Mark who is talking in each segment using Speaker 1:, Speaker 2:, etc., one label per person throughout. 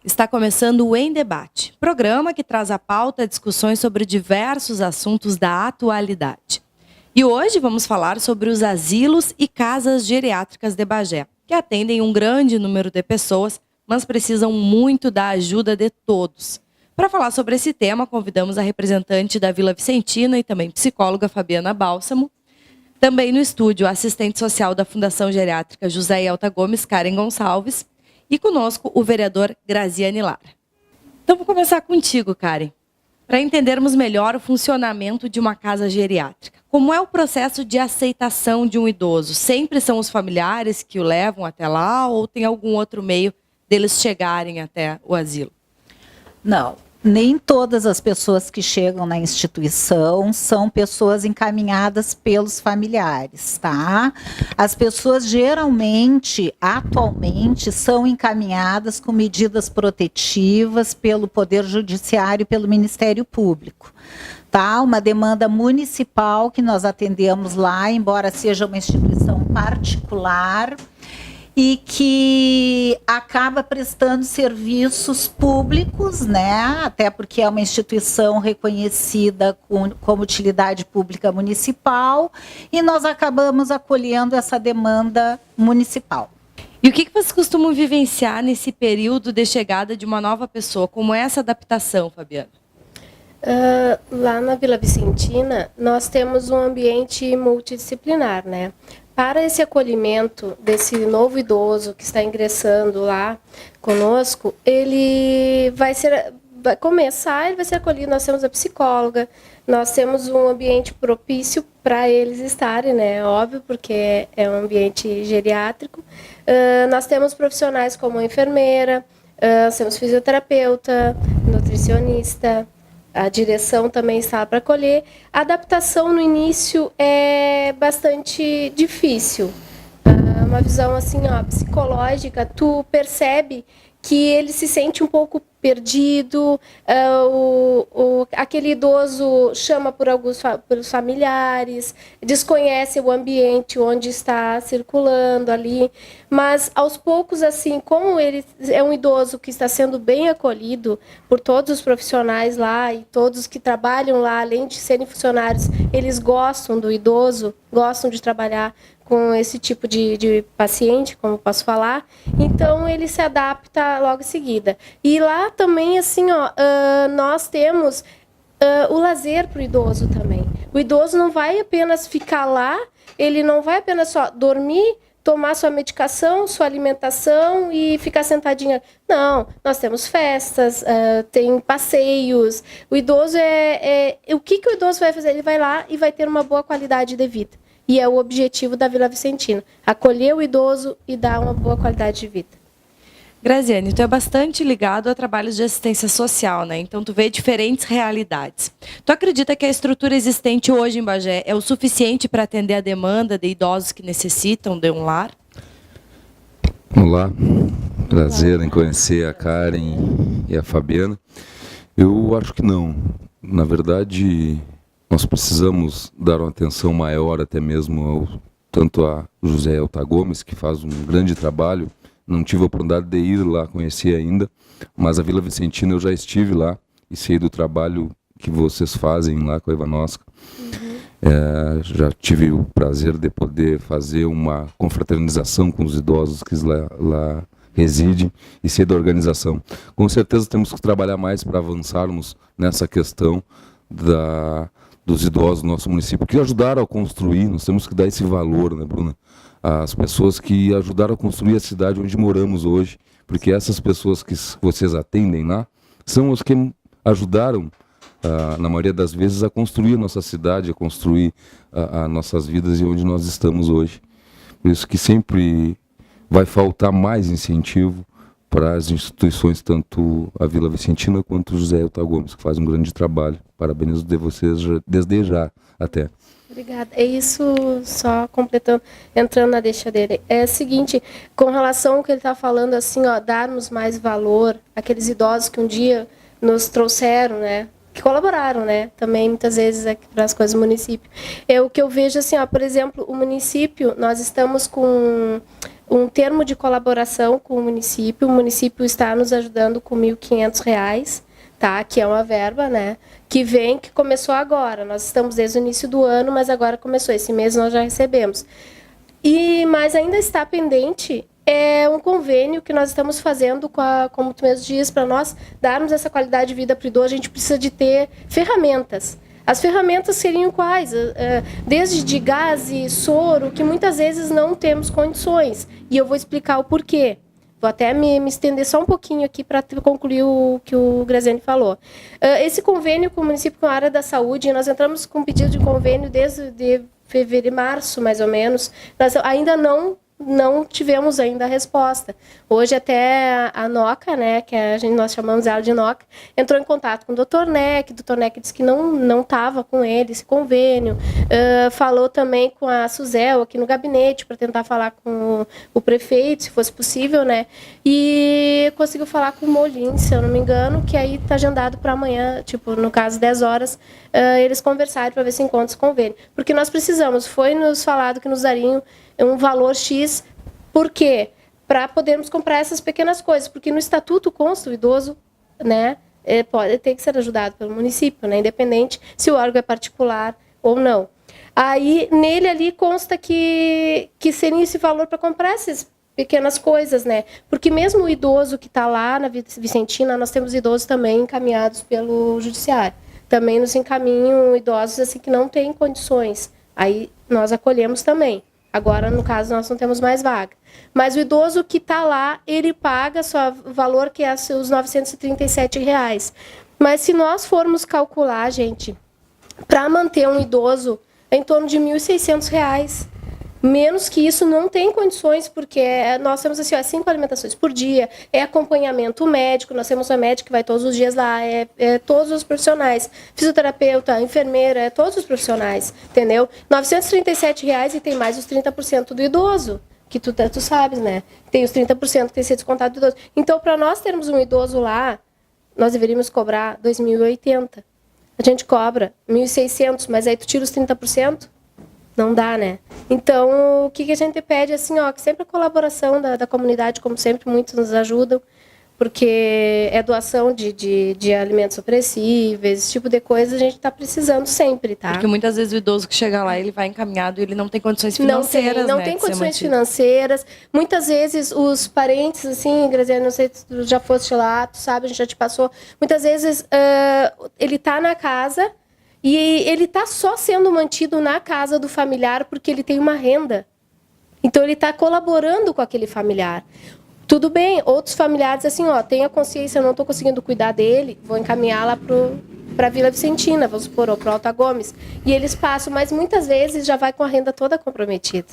Speaker 1: Está começando o Em Debate, programa que traz à pauta discussões sobre diversos assuntos da atualidade. E hoje vamos falar sobre os asilos e casas geriátricas de Bagé, que atendem um grande número de pessoas, mas precisam muito da ajuda de todos. Para falar sobre esse tema, convidamos a representante da Vila Vicentina e também psicóloga Fabiana Bálsamo. Também no estúdio, a assistente social da Fundação Geriátrica José Elta Gomes, Karen Gonçalves. E conosco o vereador Graziane Lara. Então vou começar contigo, Karen, para entendermos melhor o funcionamento de uma casa geriátrica. Como é o processo de aceitação de um idoso? Sempre são os familiares que o levam até lá ou tem algum outro meio deles chegarem até o asilo?
Speaker 2: Não, nem todas as pessoas que chegam na instituição são pessoas encaminhadas pelos familiares, tá? As pessoas geralmente, atualmente, são encaminhadas com medidas protetivas pelo Poder Judiciário e pelo Ministério Público. Tá? Uma demanda municipal que nós atendemos lá, embora seja uma instituição particular, e que acaba prestando serviços públicos, né? Até porque é uma instituição reconhecida como utilidade pública municipal, e nós acabamos acolhendo essa demanda municipal.
Speaker 1: E o que vocês costumam vivenciar nesse período de chegada de uma nova pessoa? Como é essa adaptação, Fabiana?
Speaker 3: Lá na Vila Vicentina, nós temos um ambiente multidisciplinar, né? Para esse acolhimento desse novo idoso que está ingressando lá conosco, ele vai ser acolhido. Nós temos a psicóloga, nós temos um ambiente propício para eles estarem, né? Óbvio, porque é um ambiente geriátrico. Nós temos profissionais como a enfermeira, nós temos fisioterapeuta, nutricionista. A direção também está para acolher. A adaptação no início é bastante difícil. Uma visão assim, psicológica, tu percebe que ele se sente um pouco perdido, aquele idoso chama pelos familiares, desconhece o ambiente onde está circulando ali, mas aos poucos, assim, como ele é um idoso que está sendo bem acolhido por todos os profissionais lá e todos que trabalham lá, além de serem funcionários, eles gostam do idoso, gostam de trabalhar com esse tipo de paciente, como posso falar, então ele se adapta logo em seguida. E lá também, assim, nós temos o lazer para o idoso também. O idoso não vai apenas ficar lá, ele não vai apenas só dormir, tomar sua medicação, sua alimentação e ficar sentadinha. Não, nós temos festas, tem passeios. O idoso o que o idoso vai fazer? Ele vai lá e vai ter uma boa qualidade de vida. E é o objetivo da Vila Vicentina, acolher o idoso e dar uma boa qualidade de vida.
Speaker 1: Graziane, tu é bastante ligado a trabalhos de assistência social, né? Então tu vê diferentes realidades. Tu acredita que a estrutura existente hoje em Bagé é o suficiente para atender a demanda de idosos que necessitam de um lar?
Speaker 4: Olá, prazer em conhecer a Karen e a Fabiana. Eu acho que não. Na verdade, nós precisamos dar uma atenção maior até mesmo tanto a José Elta Gomes, que faz um grande trabalho. Não tive a oportunidade de ir lá conhecer ainda, mas a Vila Vicentina eu já estive lá e sei do trabalho que vocês fazem lá com a Ivanosca. Já tive o prazer de poder fazer uma confraternização com os idosos que lá residem e sei da organização. Com certeza temos que trabalhar mais para avançarmos nessa questão dos idosos do nosso município, que ajudaram a construir. Nós temos que dar esse valor, né, Bruna? As pessoas que ajudaram a construir a cidade onde moramos hoje, porque essas pessoas que vocês atendem lá são os que ajudaram, na maioria das vezes, a construir a nossa cidade, a construir as nossas vidas e onde nós estamos hoje. Por isso que sempre vai faltar mais incentivo para as instituições, tanto a Vila Vicentina quanto o José Elta Gomes, que faz um grande trabalho. Parabenizo de vocês desde já até.
Speaker 3: Obrigada. É isso, só completando, entrando na deixa dele. É o seguinte, com relação ao que ele está falando, assim, darmos mais valor àqueles idosos que um dia nos trouxeram, né, que colaboraram, né? Também muitas vezes aqui para as coisas do município. O que eu vejo assim, ó, por exemplo, o município, nós estamos com um termo de colaboração com o município está nos ajudando com R$1.500, tá? Que é uma verba, né? Que começou agora. Nós estamos desde o início do ano, mas agora começou. Esse mês nós já recebemos. Mas ainda está pendente um convênio que nós estamos fazendo como tu mesmo diz, para nós darmos essa qualidade de vida para o idoso, a gente precisa de ter ferramentas. As ferramentas seriam quais? Desde de gás e soro, que muitas vezes não temos condições. E eu vou explicar o porquê. Vou até me estender só um pouquinho aqui para concluir o que o Graziani falou. Esse convênio com o município, com a área da saúde, nós entramos com um pedido de convênio desde fevereiro, março, mais ou menos. Nós ainda não tivemos ainda a resposta. Hoje até a NOCA, né, que nós chamamos ela de NOCA, entrou em contato com o Dr. Neck. O Dr. Neck disse que não estava com ele esse convênio. Falou também com a Suzel aqui no gabinete para tentar falar com o prefeito, se fosse possível, né? E conseguiu falar com o Molin, se eu não me engano, que aí está agendado para amanhã, tipo, no caso 10 horas, eles conversarem para ver se encontram esse convênio. Porque nós precisamos, foi nos falado que nos dariam um valor X, por quê? Para podermos comprar essas pequenas coisas, porque no estatuto consta o idoso, né, pode ter que ser ajudado pelo município, né, independente se o órgão é particular ou não. Aí, nele ali consta que seria esse valor para comprar essas pequenas coisas, né, porque mesmo o idoso que está lá na Vicentina, nós temos idosos também encaminhados pelo judiciário, também nos encaminham idosos assim que não têm condições, aí nós acolhemos também. Agora, no caso, nós não temos mais vaga. Mas o idoso que está lá, ele paga só o valor que é os R$937. Mas se nós formos calcular, gente, para manter um idoso, é em torno de R$1.600. Menos que isso não tem condições, porque nós temos assim, 5 alimentações por dia, acompanhamento médico, nós temos uma médica que vai todos os dias lá, todos os profissionais, fisioterapeuta, enfermeira, todos os profissionais, entendeu? R$937 e tem mais os 30% do idoso, que tu sabes, né? Tem os 30% que tem que ser descontado do idoso. Então, para nós termos um idoso lá, nós deveríamos cobrar R$2.080. A gente cobra R$1.600, mas aí tu tira os 30%? Não dá, né? Então, o que a gente pede, assim, ó, que sempre a colaboração da comunidade, como sempre, muitos nos ajudam, porque é doação de alimentos supressíveis, esse tipo de coisa a gente está precisando sempre, tá?
Speaker 1: Porque muitas vezes o idoso que chega lá, ele vai encaminhado e ele não tem condições financeiras,
Speaker 3: Não tem condições financeiras. Muitas vezes os parentes, assim, Graziane, não sei se tu já foste lá, tu sabe, a gente já te passou. Muitas vezes ele está na casa e ele está só sendo mantido na casa do familiar porque ele tem uma renda. Então, ele está colaborando com aquele familiar. Tudo bem, outros familiares, assim, ó, tenha consciência, eu não estou conseguindo cuidar dele, vou encaminhar lá para a Vila Vicentina, vamos supor, ou para o Alta Gomes. E eles passam, mas muitas vezes já vai com a renda toda comprometida.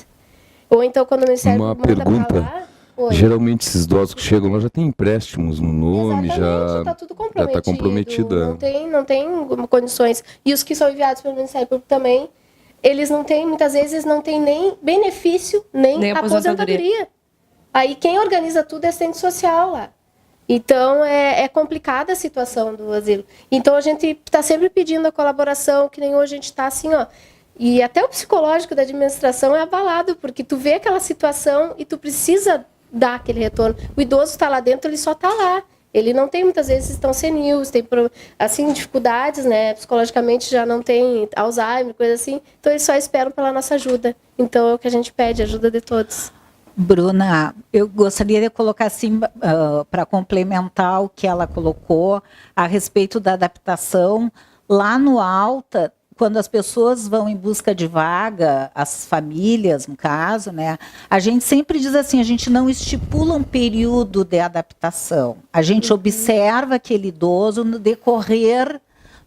Speaker 3: Ou então, quando o Ministério
Speaker 4: Uma
Speaker 3: manda
Speaker 4: pergunta.
Speaker 3: lá,
Speaker 4: Geralmente esses idosos que chegam lá já têm empréstimos no nome,
Speaker 3: exatamente,
Speaker 4: já
Speaker 3: está tudo
Speaker 4: está comprometido.
Speaker 3: Não tem condições. E os que são enviados pelo Ministério Público também, eles não têm, muitas vezes, não têm nem benefício, nem aposentadoria. Aí quem organiza tudo é assistente social lá. Então, é complicada a situação do asilo. Então, a gente está sempre pedindo a colaboração, que nem hoje a gente está assim, ó. E até o psicológico da administração é abalado, porque tu vê aquela situação e tu precisa dar aquele retorno. O idoso está lá dentro, ele só está lá. Ele não tem, muitas vezes, estão senilos, tem, assim, dificuldades, né? Psicologicamente já não tem Alzheimer, coisa assim. Então, eles só esperam pela nossa ajuda. Então, é o que a gente pede, ajuda de todos.
Speaker 2: Bruna, eu gostaria de colocar assim, para complementar o que ela colocou a respeito da adaptação. Lá no Alta, quando as pessoas vão em busca de vaga, as famílias, no caso, né, a gente sempre diz assim, a gente não estipula um período de adaptação. A gente observa aquele idoso no decorrer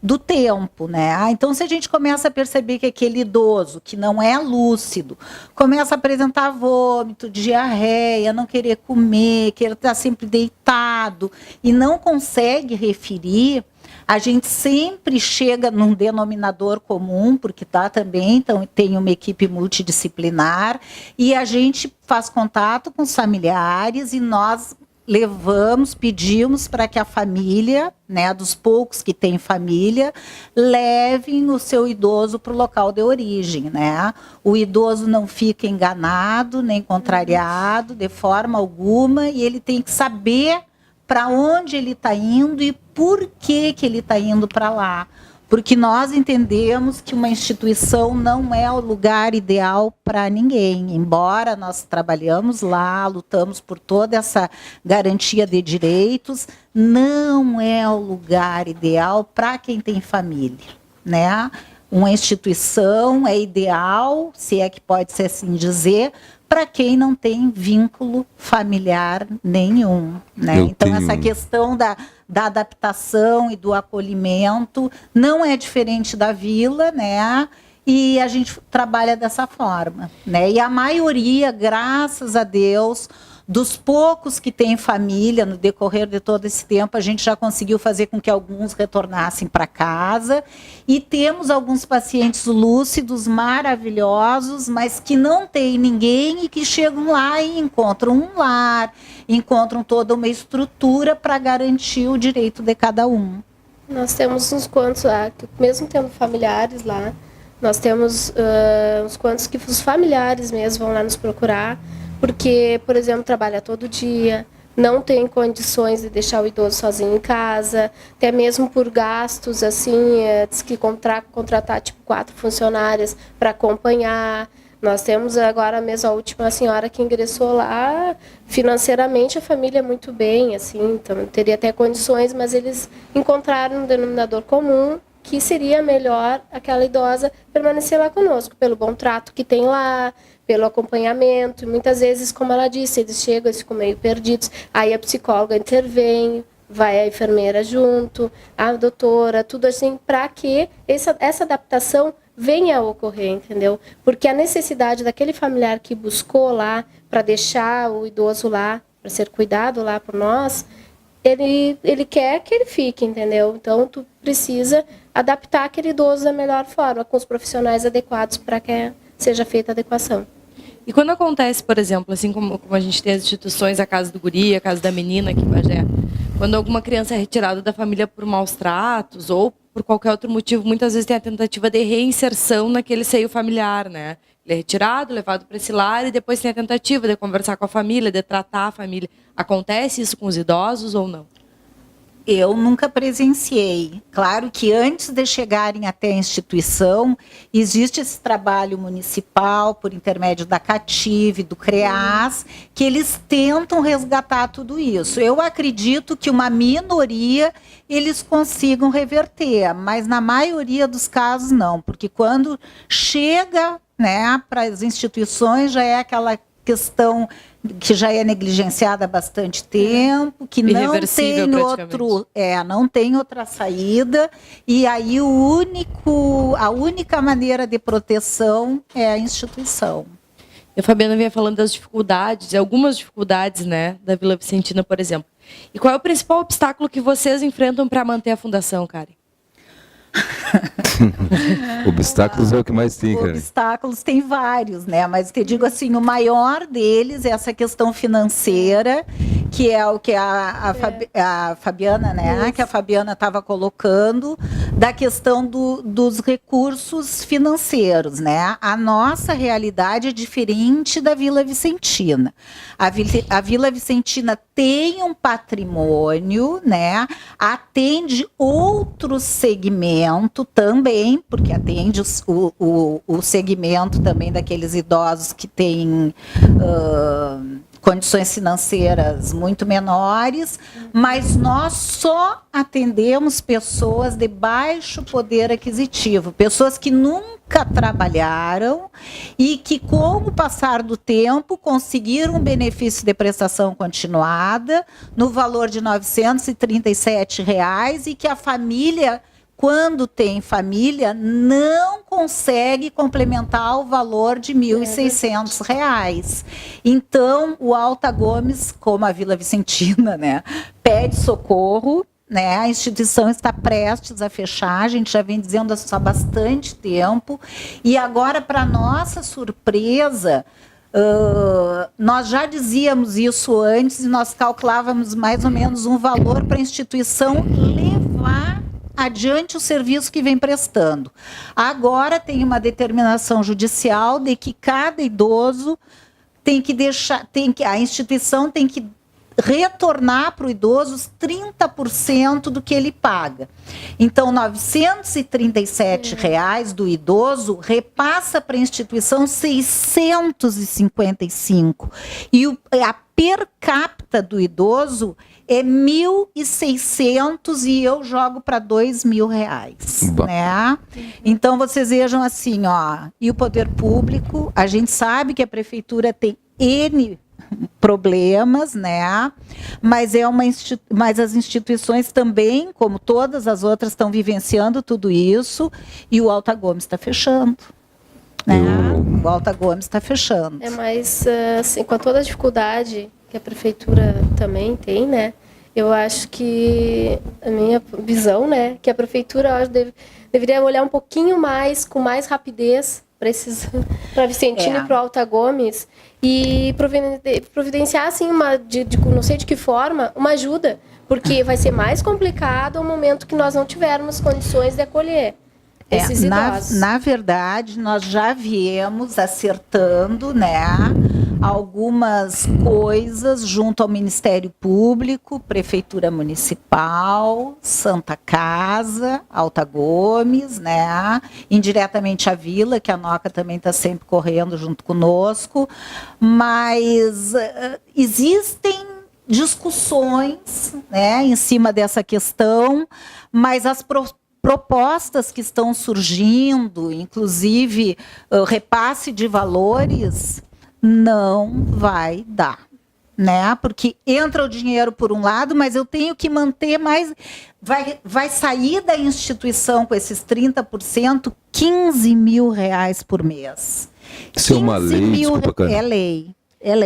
Speaker 2: do tempo, né? Então, se a gente começa a perceber que aquele idoso que não é lúcido começa a apresentar vômito, diarreia, não querer comer, que ele está sempre deitado e não consegue referir, a gente sempre chega num denominador comum, porque também então, tem uma equipe multidisciplinar, e a gente faz contato com os familiares e nós pedimos para que a família, né, dos poucos que têm família, levem o seu idoso para o local de origem, né? O idoso não fica enganado, nem contrariado, de forma alguma, e ele tem que saber para onde ele está indo e por que ele está indo para lá. Porque nós entendemos que uma instituição não é o lugar ideal para ninguém. Embora nós trabalhamos lá, lutamos por toda essa garantia de direitos, não é o lugar ideal para quem tem família, né? Uma instituição é ideal, se é que pode ser assim dizer, para quem não tem vínculo familiar nenhum, né? Então, essa questão da adaptação e do acolhimento não é diferente da vila, né? E a gente trabalha dessa forma, né? E a maioria, graças a Deus, dos poucos que têm família, no decorrer de todo esse tempo, a gente já conseguiu fazer com que alguns retornassem para casa. E temos alguns pacientes lúcidos, maravilhosos, mas que não têm ninguém e que chegam lá e encontram um lar, encontram toda uma estrutura para garantir o direito de cada um.
Speaker 3: Nós temos uns quantos lá, que mesmo tendo familiares lá, nós temos uns quantos que os familiares mesmo vão lá nos procurar, porque, por exemplo, trabalha todo dia, não tem condições de deixar o idoso sozinho em casa, até mesmo por gastos, assim, diz que contratar tipo 4 funcionárias para acompanhar. Nós temos agora mesmo a última senhora que ingressou lá, financeiramente a família é muito bem, assim, então teria até condições, mas eles encontraram um denominador comum, que seria melhor aquela idosa permanecer lá conosco, pelo bom trato que tem lá, pelo acompanhamento. E muitas vezes, como ela disse, eles chegam, eles ficam meio perdidos, aí a psicóloga intervém, vai a enfermeira junto, a doutora, tudo assim, para que essa adaptação venha a ocorrer, entendeu? Porque a necessidade daquele familiar que buscou lá, para deixar o idoso lá, para ser cuidado lá por nós, ele quer que ele fique, entendeu? Então, tu precisa adaptar aquele idoso da melhor forma, com os profissionais adequados para que seja feita a adequação.
Speaker 1: E quando acontece, por exemplo, assim como a gente tem as instituições, a Casa do Guri, a Casa da Menina aqui em Bagé, quando alguma criança é retirada da família por maus tratos ou por qualquer outro motivo, muitas vezes tem a tentativa de reinserção naquele seio familiar, né? Ele é retirado, levado para esse lar e depois tem a tentativa de conversar com a família, de tratar a família. Acontece isso com os idosos ou não?
Speaker 2: Eu nunca presenciei. Claro que antes de chegarem até a instituição, existe esse trabalho municipal, por intermédio da CATIV, do CREAS, que eles tentam resgatar tudo isso. Eu acredito que uma minoria eles consigam reverter, mas na maioria dos casos não, porque quando chega, né, para as instituições já é aquela questão que já é negligenciada há bastante tempo, que não tem outra saída, e aí a única maneira de proteção é a instituição.
Speaker 1: A Fabiana vinha falando das dificuldades, algumas dificuldades, né, da Vila Vicentina, por exemplo. E qual é o principal obstáculo que vocês enfrentam para manter a fundação, Karen?
Speaker 4: Obstáculos é o que mais tem, cara.
Speaker 2: Obstáculos tem vários, né? Mas te digo assim, o maior deles é essa questão financeira, que é o que a Fabiana, né? Que a Fabiana estava colocando, da questão dos recursos financeiros, né? A nossa realidade é diferente da Vila Vicentina. A Vila Vicentina tem um patrimônio, né? Atende outros segmentos também, porque atende o segmento também daqueles idosos que têm condições financeiras muito menores, mas nós só atendemos pessoas de baixo poder aquisitivo, pessoas que nunca trabalharam e que, com o passar do tempo, conseguiram um benefício de prestação continuada no valor de R$ 937 e que a família, quando tem família, não consegue complementar o valor de R$ 1.600. Então, o Alta Gomes, como a Vila Vicentina, né, pede socorro, né, a instituição está prestes a fechar, a gente já vem dizendo isso há bastante tempo, e agora, para nossa surpresa, Nós já dizíamos isso antes e nós calculávamos mais ou menos um valor para a instituição levar adiante o serviço que vem prestando. Agora tem uma determinação judicial de que cada idoso tem que deixar, a instituição tem que retornar para o idoso os 30% do que ele paga. Então, R$ 937 do idoso repassa para a instituição 655. E a per capita do idoso é 1.600 e eu jogo para R$ 2.000, né? Então, vocês vejam assim, ó, e o poder público, a gente sabe que a prefeitura tem N problemas, né? Mas mas as instituições também, como todas as outras, estão vivenciando tudo isso e o Alta Gomes está fechando, né? O Alta Gomes está fechando.
Speaker 3: Mas assim, com toda a dificuldade que a prefeitura também tem, né? Eu acho que a minha visão, né, que a prefeitura deveria olhar um pouquinho mais, com mais rapidez para Vicentino e para o Alta Gomes e providenciar, assim, não sei de que forma, uma ajuda, porque vai ser mais complicado o momento que nós não tivermos condições de acolher esses idosos.
Speaker 2: Na verdade, nós já viemos acertando, né, algumas coisas junto ao Ministério Público, Prefeitura Municipal, Santa Casa, Alta Gomes, né? Indiretamente a Vila, que a Noca também está sempre correndo junto conosco, mas existem discussões, né, em cima dessa questão, mas as propostas que estão surgindo, inclusive repasse de valores, não vai dar, né? Porque entra o dinheiro por um lado, mas eu tenho que manter mais... Vai sair da instituição com esses 30%, R$ 15.000 por mês.
Speaker 4: Isso é uma lei, desculpa, cara.
Speaker 2: É lei,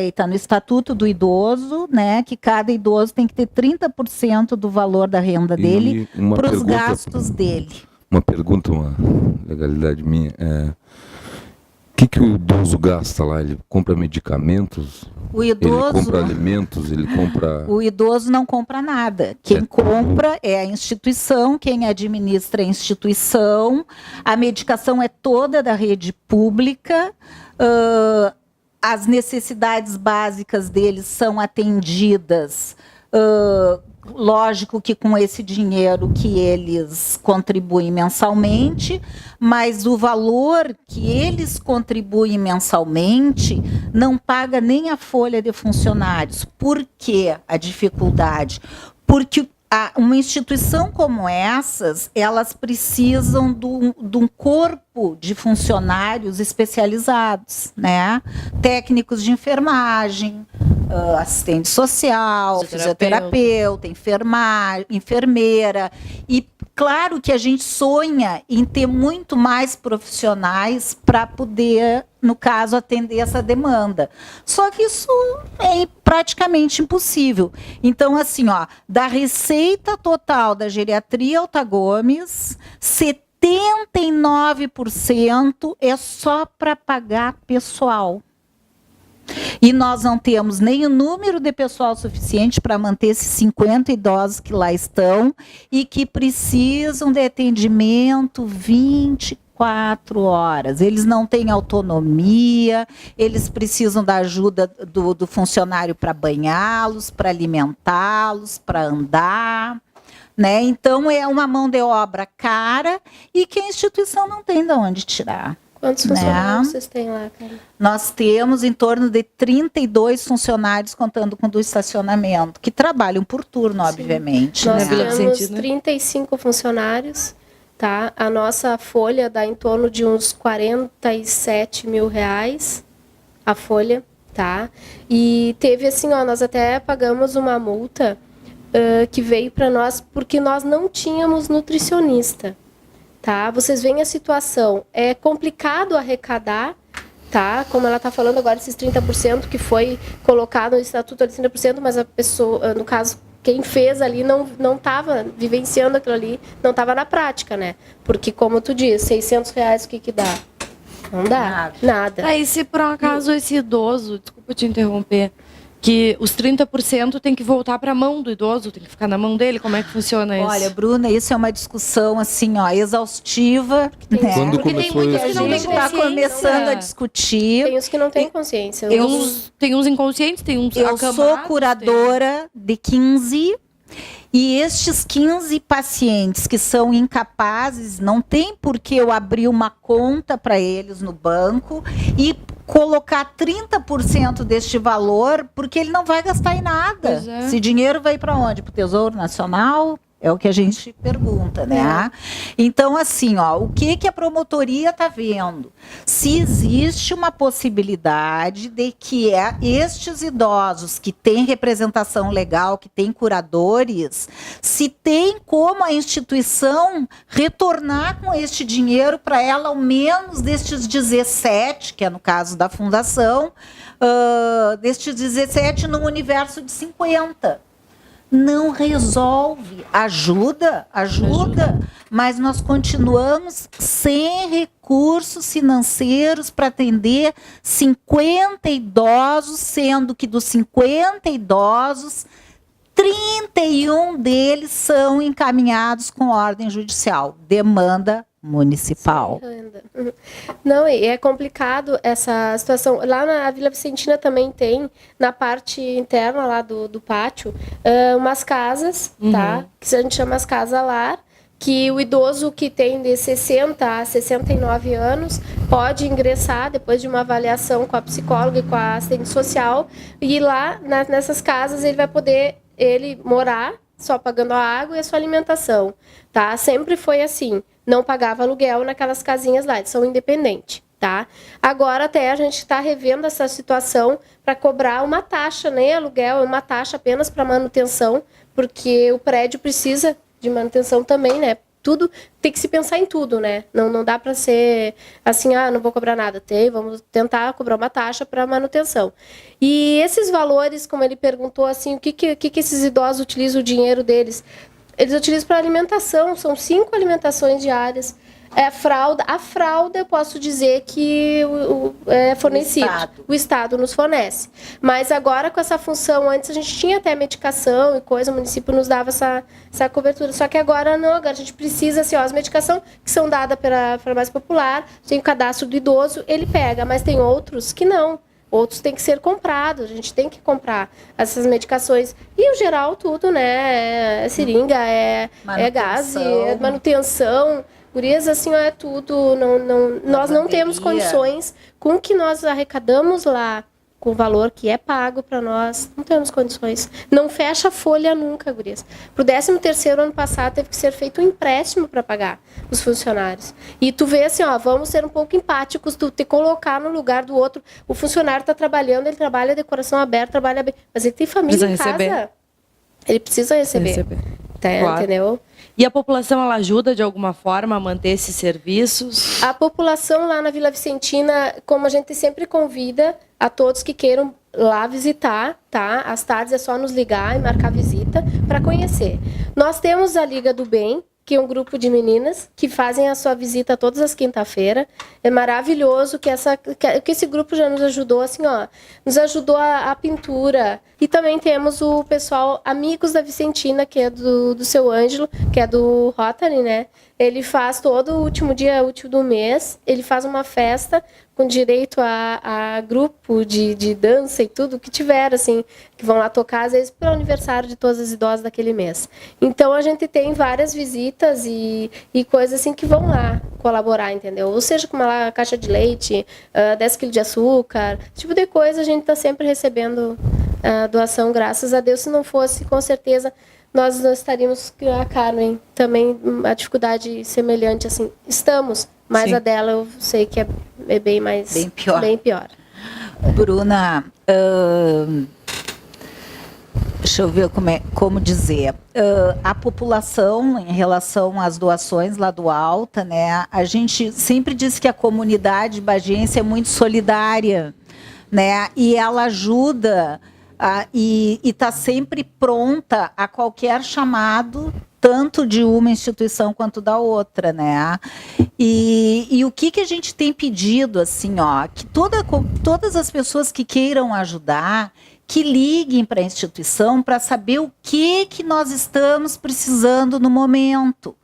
Speaker 2: está no Estatuto do Idoso, né? Que cada idoso tem que ter 30% do valor da renda dele para os gastos dele.
Speaker 4: Uma pergunta, uma legalidade minha, o que o idoso gasta lá? Ele compra medicamentos? Ele compra alimentos? Ele compra...
Speaker 2: O idoso não compra nada. Quem compra é a instituição, quem administra é a instituição. A medicação é toda da rede pública. As necessidades básicas deles são atendidas. Lógico que com esse dinheiro que eles contribuem mensalmente, mas o valor que eles contribuem mensalmente não paga nem a folha de funcionários. Por que a dificuldade? Porque uma instituição como essas, elas precisam de um corpo de funcionários especializados, né? Técnicos de enfermagem, assistente social, fisioterapeuta, enfermeira. E claro que a gente sonha em ter muito mais profissionais para poder, no caso, atender essa demanda. Só que isso é praticamente impossível. Então, assim, ó, da receita total da geriatria Alta Gomes, 79% é só para pagar pessoal. E nós não temos nem o número de pessoal suficiente para manter esses 50 idosos que lá estão e que precisam de atendimento 24 horas. Eles não têm autonomia, eles precisam da ajuda do funcionário para banhá-los, para alimentá-los, para andar. Né? Então, é uma mão de obra cara e que a instituição não tem de onde tirar.
Speaker 3: Quantos funcionários vocês têm lá, cara?
Speaker 2: Nós temos em torno de 32 funcionários, contando com do estacionamento, que trabalham por turno,
Speaker 3: Sim.
Speaker 2: Obviamente.
Speaker 3: Nós
Speaker 2: né?
Speaker 3: temos 35 funcionários, tá? A nossa folha dá em torno de uns R$ 47.000, a folha, tá? E teve assim, ó, nós até pagamos uma multa que veio para nós, porque nós não tínhamos nutricionista. Tá? Vocês veem a situação, é complicado arrecadar, tá? Como ela está falando agora, esses 30% que foi colocado no estatuto de 30%, mas a pessoa, no caso, quem fez ali não estava vivenciando aquilo ali, não estava na prática, né? Porque, como tu diz, R$ 600, o que dá? Não dá, nada.
Speaker 1: Aí se por um acaso esse idoso, desculpa te interromper, que os 30% tem que voltar para a mão do idoso, tem que ficar na mão dele, como é que funciona isso?
Speaker 2: Olha, Bruna, isso é uma discussão assim, ó, exaustiva, né?
Speaker 4: Quando
Speaker 1: Porque tem
Speaker 4: começou
Speaker 1: muitos
Speaker 2: A
Speaker 1: que não
Speaker 2: gente
Speaker 1: têm
Speaker 2: está
Speaker 1: consciência.
Speaker 2: começando a discutir.
Speaker 3: Tem os que não têm consciência.
Speaker 1: Tem uns inconscientes, tem uns
Speaker 2: Eu
Speaker 1: acamados,
Speaker 2: sou curadora de 15 e estes 15 pacientes que são incapazes, não tem por que eu abrir uma conta para eles no banco e colocar 30% deste valor, porque ele não vai gastar em nada.
Speaker 1: Pois é.
Speaker 2: Esse dinheiro vai para onde? Para o Tesouro Nacional? É o que a gente pergunta, né? Então, assim, ó, o que a promotoria está vendo? Se existe uma possibilidade de que estes idosos que têm representação legal, que têm curadores, se tem como a instituição retornar com este dinheiro para ela, ao menos destes 17, que é no caso da fundação, destes 17 num universo de 50. Não resolve. Ajuda, mas nós continuamos sem recursos financeiros para atender 50 idosos, sendo que dos 50 idosos, 31 deles são encaminhados com ordem judicial, demanda municipal.
Speaker 3: Não, é complicado essa situação. Lá na Vila Vicentina também tem, na parte interna lá do pátio, umas casas, tá? Que a gente chama as casas-lar, que o idoso que tem de 60 a 69 anos pode ingressar depois de uma avaliação com a psicóloga e com a assistente social, e lá nessas casas ele vai poder morar só pagando a água e a sua alimentação, tá? Sempre foi assim. Não pagava aluguel naquelas casinhas lá, eles são independentes, tá? Agora até a gente está revendo essa situação para cobrar uma taxa, nem aluguel, é uma taxa apenas para manutenção, porque o prédio precisa de manutenção também, né? Tudo, tem que se pensar em tudo, né? Não dá para ser assim, não vou cobrar nada, vamos tentar cobrar uma taxa para manutenção. E esses valores, como ele perguntou, assim, o que esses idosos utilizam o dinheiro deles? Eles utilizam para alimentação, são 5 alimentações diárias. A fralda eu posso dizer que é fornecido. O Estado nos fornece. Mas agora com essa função, antes a gente tinha até medicação e coisa, o município nos dava essa cobertura. Só que agora não, agora a gente precisa, assim, as medicações que são dadas pela farmácia popular, tem o cadastro do idoso, ele pega, mas tem outros que não. Outros têm que ser comprados, a gente tem que comprar essas medicações. E o geral, tudo, né? É seringa, é gás, é manutenção. Gurias, assim, é tudo. Nós não temos condições com o que nós arrecadamos lá, com o valor que é pago para nós, não temos condições. Não fecha a folha nunca, gurias. Para o 13º ano passado, teve que ser feito um empréstimo para pagar os funcionários. E tu vê assim, vamos ser um pouco empáticos, tu te colocar no lugar do outro. O funcionário está trabalhando, ele trabalha decoração aberta, trabalha bem, mas ele tem família em casa. Ele precisa receber. Tá, claro. Entendeu?
Speaker 1: E a população, ela ajuda de alguma forma a manter esses serviços?
Speaker 3: A população lá na Vila Vicentina, como a gente sempre convida a todos que queiram lá visitar, tá? Às tardes é só nos ligar e marcar visita para conhecer. Nós temos a Liga do Bem, que é um grupo de meninas que fazem a sua visita todas as quinta-feiras. É maravilhoso que esse grupo já nos ajudou, assim, nos ajudou a pintura. E também temos o pessoal Amigos da Vicentina, que é do seu Ângelo, que é do Rotary, né? Ele faz todo o último dia útil do mês, ele faz uma festa com direito a grupo de dança e tudo que tiver, assim, que vão lá tocar, às vezes, para o aniversário de todas as idosas daquele mês. Então, a gente tem várias visitas e coisas assim que vão lá colaborar, entendeu? Ou seja, com uma caixa de leite, 10 quilos de açúcar, esse tipo de coisa a gente está sempre recebendo doação, graças a Deus. Se não fosse, com certeza, nós não estaríamos com a Carmen também, a dificuldade semelhante, assim, estamos, mas sim, a dela eu sei que é bem pior.
Speaker 2: Bruna, deixa eu ver como dizer, a população em relação às doações lá do Alta, né, a gente sempre diz que a comunidade bagiense é muito solidária, né, e ela ajuda e está sempre pronta a qualquer chamado tanto de uma instituição quanto da outra, né? E o que a gente tem pedido, assim, ó, que todas as pessoas que queiram ajudar, que liguem para a instituição para saber o que nós estamos precisando no momento.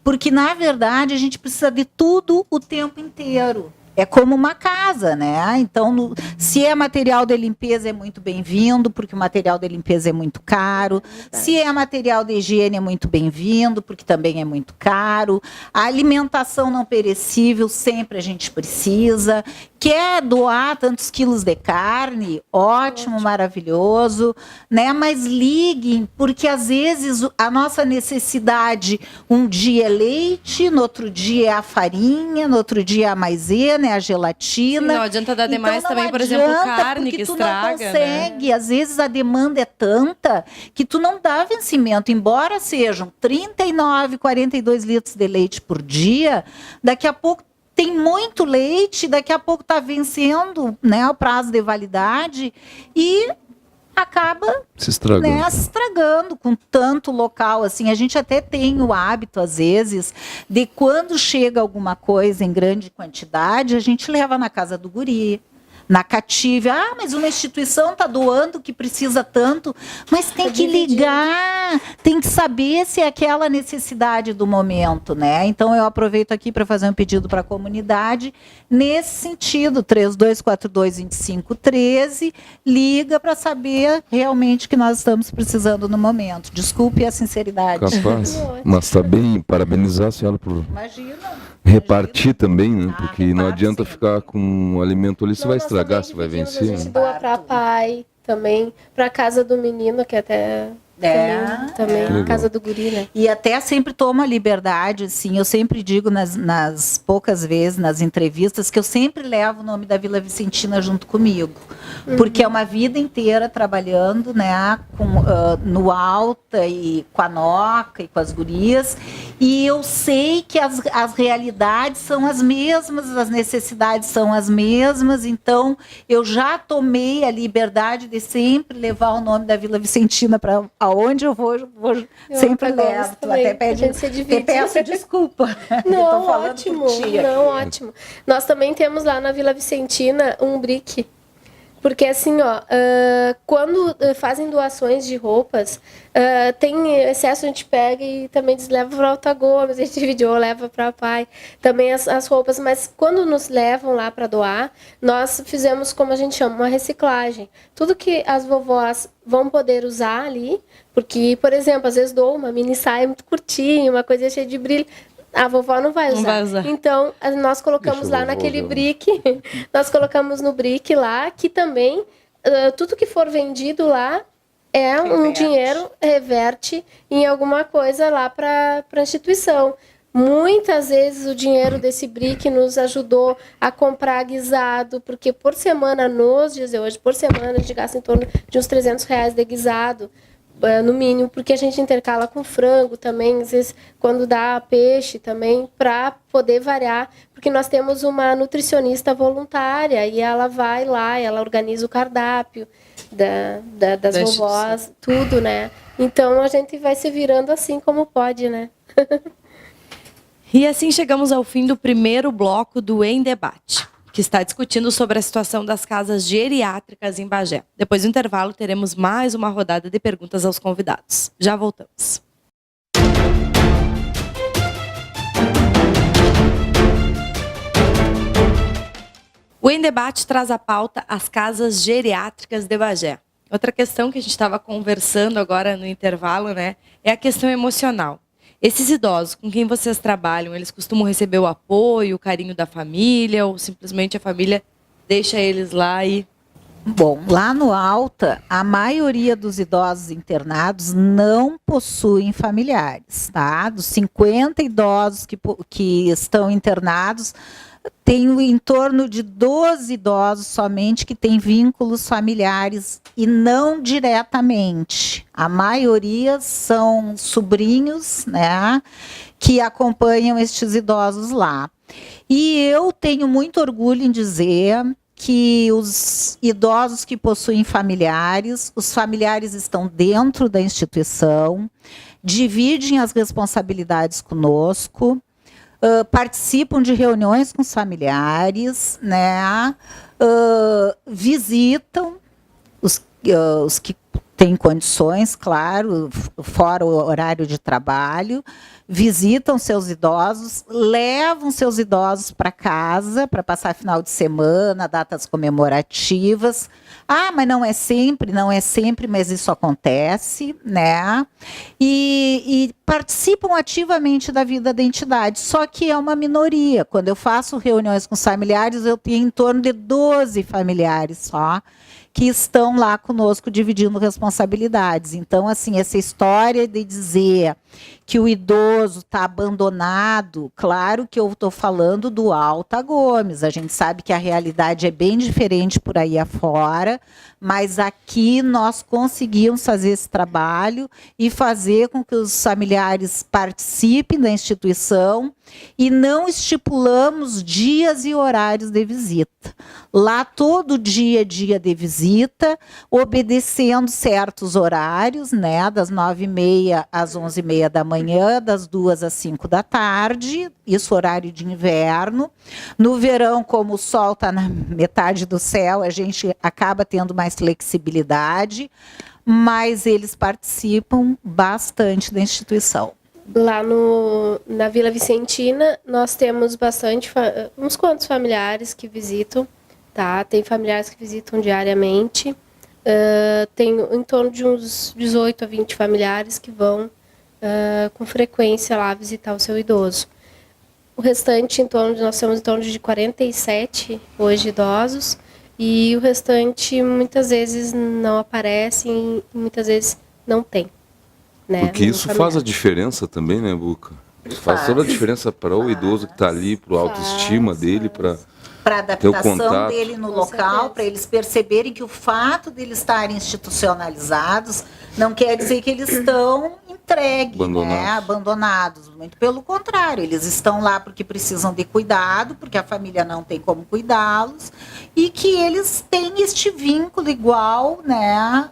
Speaker 2: Porque, na verdade, a gente precisa de tudo o tempo inteiro. É como uma casa, né? Então, se é material de limpeza, é muito bem-vindo, porque o material de limpeza é muito caro. Se é material de higiene, é muito bem-vindo, porque também é muito caro. A alimentação não perecível, sempre a gente precisa. Quer doar tantos quilos de carne? Ótimo, maravilhoso, né? Mas liguem, porque às vezes a nossa necessidade, um dia é leite, no outro dia é a farinha, no outro dia é a maisena, é a gelatina.
Speaker 1: Sim, não adianta dar demais
Speaker 2: então,
Speaker 1: também, por exemplo, carne que estraga.
Speaker 2: Não consegue, né? Às vezes a demanda é tanta que tu não dá vencimento, embora sejam 39, 42 litros de leite por dia, daqui a pouco tem muito leite, daqui a pouco está vencendo, né, o prazo de validade e acaba se estragando. Né, se estragando com tanto local. Assim, a gente até tem o hábito, às vezes, de quando chega alguma coisa em grande quantidade, a gente leva na casa do guri, na cativa. Ah, mas uma instituição está doando que precisa tanto, mas tem que ligar, tem que saber se é aquela necessidade do momento, né? Então eu aproveito aqui para fazer um pedido para a comunidade nesse sentido, 3242-2513, liga para saber realmente o que nós estamos precisando no momento. Desculpe a sinceridade.
Speaker 4: Capaz, mas está bem, parabenizar a senhora por repartir também, né? Porque não adianta ficar com o alimento ali, se vai estragar, se vai vencer.
Speaker 3: A gente doa para pai também, para a casa do menino, que até também casa do guri, né?
Speaker 2: E até sempre tomo a liberdade, assim, eu sempre digo nas poucas vezes, nas entrevistas, que eu sempre levo o nome da Vila Vicentina junto comigo. Porque é uma vida inteira trabalhando, né, no Alta e com a Noca e com as gurias, e eu sei que as realidades são as mesmas, as necessidades são as mesmas, então eu já tomei a liberdade de sempre levar o nome da Vila Vicentina para aonde eu vou sempre levo. Tu até peço desculpa.
Speaker 3: Não, ótimo. Não, ótimo. Nós também temos lá na Vila Vicentina um brick. Porque assim, ó, quando fazem doações de roupas, tem excesso, a gente pega e também leva para Alta Gomes, a gente dividiu, leva para pai, também as roupas, mas quando nos levam lá para doar, nós fizemos, como a gente chama, uma reciclagem. Tudo que as vovós vão poder usar ali, porque, por exemplo, às vezes dou uma mini saia muito curtinha, uma coisa cheia de brilho, a vovó não vai usar. Então, nós colocamos lá naquele brick, nós colocamos no brick lá, que também, tudo que for vendido lá, um dinheiro, reverte em alguma coisa lá para a instituição. Muitas vezes o dinheiro desse brick nos ajudou a comprar guisado, porque por semana, nos dias de hoje, por semana, a gente gasta em torno de uns R$300 de guisado, no mínimo, porque a gente intercala com frango também, às vezes quando dá peixe também, para poder variar, porque nós temos uma nutricionista voluntária e ela vai lá, ela organiza o cardápio das vovós, tudo, né? Então a gente vai se virando assim como pode, né?
Speaker 1: E assim chegamos ao fim do primeiro bloco do Em Debate, que está discutindo sobre a situação das casas geriátricas em Bagé. Depois do intervalo, teremos mais uma rodada de perguntas aos convidados. Já voltamos. O Em Debate traz à pauta as casas geriátricas de Bagé. Outra questão que a gente estava conversando agora no intervalo, né, é a questão emocional. Esses idosos com quem vocês trabalham, eles costumam receber o apoio, o carinho da família, ou simplesmente a família deixa eles lá e...
Speaker 2: Bom, lá no Alta, a maioria dos idosos internados não possuem familiares, tá? Dos 50 idosos que estão internados, tem em torno de 12 idosos somente que têm vínculos familiares e não diretamente. A maioria são sobrinhos, né, que acompanham estes idosos lá. E eu tenho muito orgulho em dizer que os idosos que possuem familiares, os familiares estão dentro da instituição, dividem as responsabilidades conosco, participam de reuniões com os familiares, né? Visitam os que têm condições, claro, fora o horário de trabalho, visitam seus idosos, levam seus idosos para casa para passar final de semana, datas comemorativas. Mas não é sempre, mas isso acontece, né? E participam ativamente da vida da entidade, só que é uma minoria. Quando eu faço reuniões com os familiares, eu tenho em torno de 12 familiares só, que estão lá conosco dividindo responsabilidades. Então, assim, essa história de dizer que o idoso está abandonado, claro que eu estou falando do Alta Gomes, a gente sabe que a realidade é bem diferente por aí afora, mas aqui nós conseguimos fazer esse trabalho e fazer com que os familiares participem da instituição e não estipulamos dias e horários de visita. Lá todo dia é dia de visita, obedecendo certos horários, né, das 9h30 às 11h30 da manhã, das 2 às 5 da tarde, isso horário de inverno. No verão, como o sol está na metade do céu, a gente acaba tendo mais flexibilidade, mas eles participam bastante da instituição.
Speaker 3: Lá na Vila Vicentina, nós temos uns quantos familiares que visitam, tá? Tem familiares que visitam diariamente, tem em torno de uns 18 a 20 familiares que vão com frequência lá visitar o seu idoso. O restante, nós temos em torno de 47 hoje idosos, e o restante muitas vezes não aparece e muitas vezes não tem. Né,
Speaker 4: porque isso faz a diferença também, né, Buca? Faz toda a diferença para o idoso que está ali, para a autoestima dele, para
Speaker 2: a adaptação dele no local, para eles perceberem que o fato de eles estarem institucionalizados não quer dizer que eles estão entregues, abandonados. Muito pelo contrário, eles estão lá porque precisam de cuidado, porque a família não tem como cuidá-los, e que eles têm este vínculo igual, né,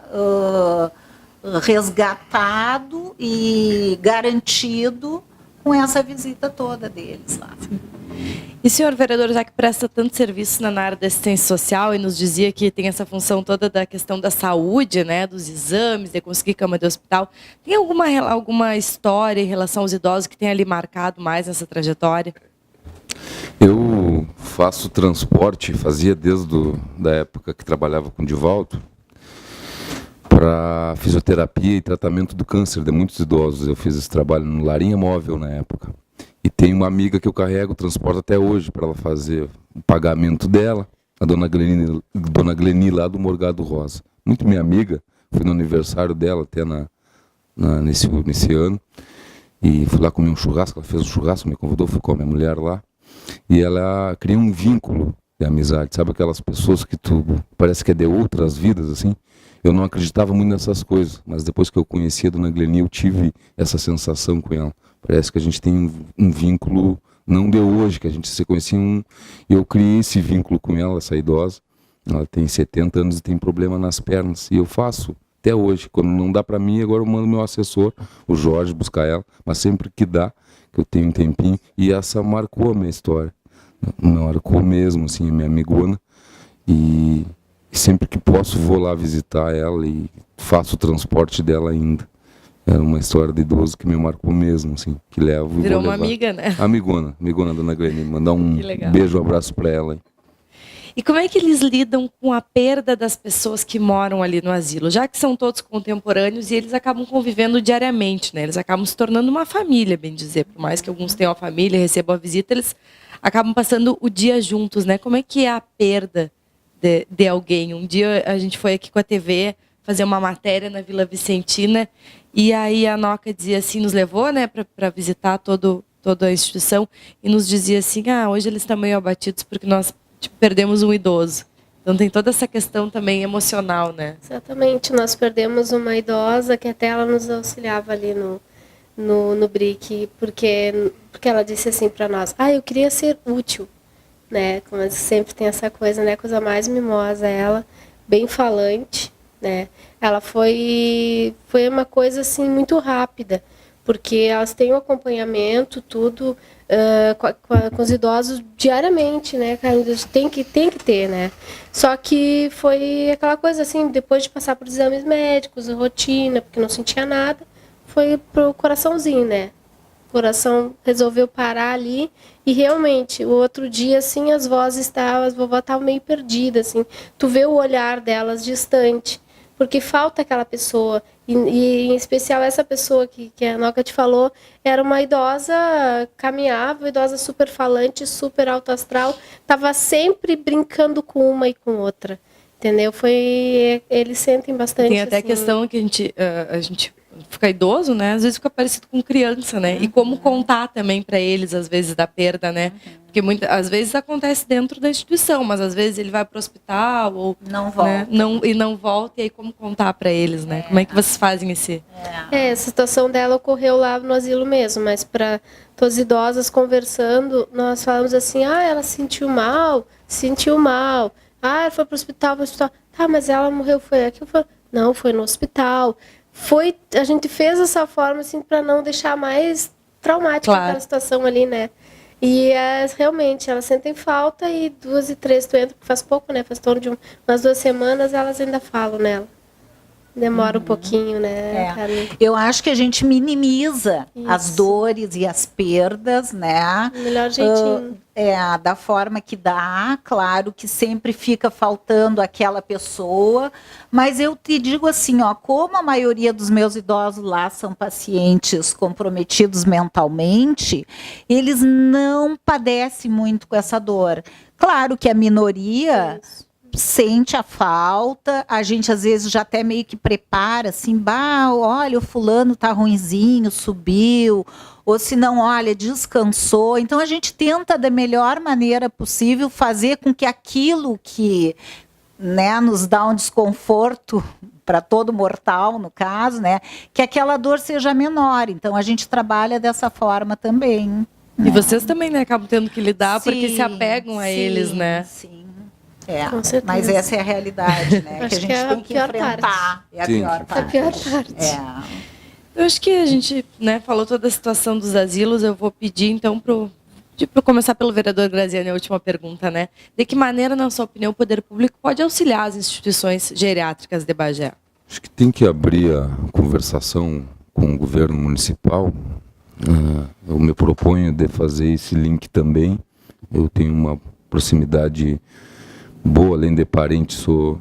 Speaker 2: resgatado e garantido com essa visita toda deles lá.
Speaker 1: E senhor vereador, já que presta tanto serviço na área da assistência social e nos dizia que tem essa função toda da questão da saúde, né, dos exames, de conseguir cama de hospital, tem alguma história em relação aos idosos que tenha ali marcado mais essa trajetória?
Speaker 4: Eu faço transporte, fazia desde da época que trabalhava com o Divaldo, para fisioterapia e tratamento do câncer de muitos idosos. Eu fiz esse trabalho no Larinha Móvel na época. E tem uma amiga que eu carrego, transporto até hoje, para ela fazer o pagamento dela, a dona Gleni lá do Morgado Rosa. Muito minha amiga, fui no aniversário dela até nesse ano. E fui lá comer um churrasco, ela fez um churrasco, me convidou, fui com a minha mulher lá. E ela cria um vínculo de amizade, sabe aquelas pessoas que tu parece que é de outras vidas, assim? Eu não acreditava muito nessas coisas, mas depois que eu conheci a dona Gleni, eu tive essa sensação com ela. Parece que a gente tem um vínculo, não de hoje, que a gente se conhecia e eu criei esse vínculo com ela, essa idosa. Ela tem 70 anos e tem problema nas pernas, e eu faço até hoje. Quando não dá para mim, agora eu mando meu assessor, o Jorge, buscar ela, mas sempre que dá, que eu tenho um tempinho, e essa marcou a minha história. Marcou mesmo, assim, a minha amigona, e sempre que posso vou lá visitar ela e faço o transporte dela ainda. Era uma história de idoso que me marcou mesmo, assim, que levo.
Speaker 1: Virou uma amiga, né?
Speaker 4: Amigona dona Gleni. Mandar um beijo, um abraço para ela. Hein?
Speaker 1: E como é que eles lidam com a perda das pessoas que moram ali no asilo? Já que são todos contemporâneos e eles acabam convivendo diariamente, né? Eles acabam se tornando uma família, bem dizer. Por mais que alguns tenham a família e recebam a visita, eles acabam passando o dia juntos, né? Como é que é a perda de alguém? Um dia a gente foi aqui com a TV fazer uma matéria na Vila Vicentina e aí a Noca dizia assim, nos levou, né, para visitar toda a instituição e nos dizia assim, hoje eles estão meio abatidos porque nós perdemos um idoso. Então tem toda essa questão também emocional, né?
Speaker 3: Exatamente, nós perdemos uma idosa que até ela nos auxiliava ali no BRIC, porque ela disse assim para nós, eu queria ser útil, né? Como sempre tem essa coisa, né? Coisa mais mimosa, ela, bem falante, né? Ela foi uma coisa assim muito rápida. porque elas têm o acompanhamento, tudo, com os idosos diariamente, né, cara? Tem que ter, né? Só que foi aquela coisa assim, depois de passar por exames médicos, rotina, porque não sentia nada, foi pro coraçãozinho, né? O coração resolveu parar ali e realmente, o outro dia, assim, as vovó estavam meio perdidas, assim. Tu vê o olhar delas distante, porque falta aquela pessoa. E em especial essa pessoa que a Noca te falou, era uma idosa, caminhava, uma idosa super falante, super alto astral, estava sempre brincando com uma e com outra. Entendeu? Eles sentem bastante.
Speaker 1: Tem até
Speaker 3: assim,
Speaker 1: a questão que a gente fica idoso, né? Às vezes fica parecido com criança, né? E como contar também para eles, às vezes, da perda, né? Porque às vezes acontece dentro da instituição, mas às vezes ele vai para o hospital ou
Speaker 2: Não volta.
Speaker 1: né? não volta, e aí como contar para eles, né? Como é que vocês fazem esse?
Speaker 3: essa situação dela ocorreu lá no asilo mesmo, mas para todas as idosas conversando, nós falamos assim, ela sentiu mal. Ela foi para o hospital. Tá, mas ela morreu, foi aqui? Não, foi no hospital. A gente fez essa forma assim para não deixar mais traumática aquela situação ali, né? E realmente elas sentem falta e 2 e 3 tu entra, porque faz pouco, né? Faz torno de umas 2 semanas, elas ainda falam nela. Demora um pouquinho, né?
Speaker 2: Eu acho que a gente minimiza as dores e as perdas, né?
Speaker 3: Melhor jeitinho.
Speaker 2: Da forma que dá, claro que sempre fica faltando aquela pessoa, mas eu te digo assim, como a maioria dos meus idosos lá são pacientes comprometidos mentalmente, eles não padecem muito com essa dor. Claro que a minoria sente a falta, a gente às vezes já até meio que prepara assim, olha, o fulano tá ruinzinho, subiu, ou se não, olha, descansou. Então a gente tenta da melhor maneira possível fazer com que aquilo que, né, nos dá um desconforto para todo mortal, no caso, né, que aquela dor seja menor. Então a gente trabalha dessa forma também.
Speaker 1: E vocês também, né, acabam tendo que lidar porque se apegam a eles, né?
Speaker 2: Sim.
Speaker 3: Com certeza.
Speaker 2: Mas essa é a realidade, né?
Speaker 3: Acho
Speaker 2: que a gente tem que enfrentar.
Speaker 3: Parte.
Speaker 2: É a pior parte.
Speaker 3: É a pior parte.
Speaker 1: Eu acho que a gente, né, falou toda a situação dos asilos. Eu vou pedir, então, para começar pelo vereador Graziani, a última pergunta, né? De que maneira, na sua opinião, o poder público pode auxiliar as instituições geriátricas de Bagé?
Speaker 4: Acho que tem que abrir a conversação com o governo municipal. Eu me proponho de fazer esse link também. Eu tenho uma proximidade boa, além de parente, sou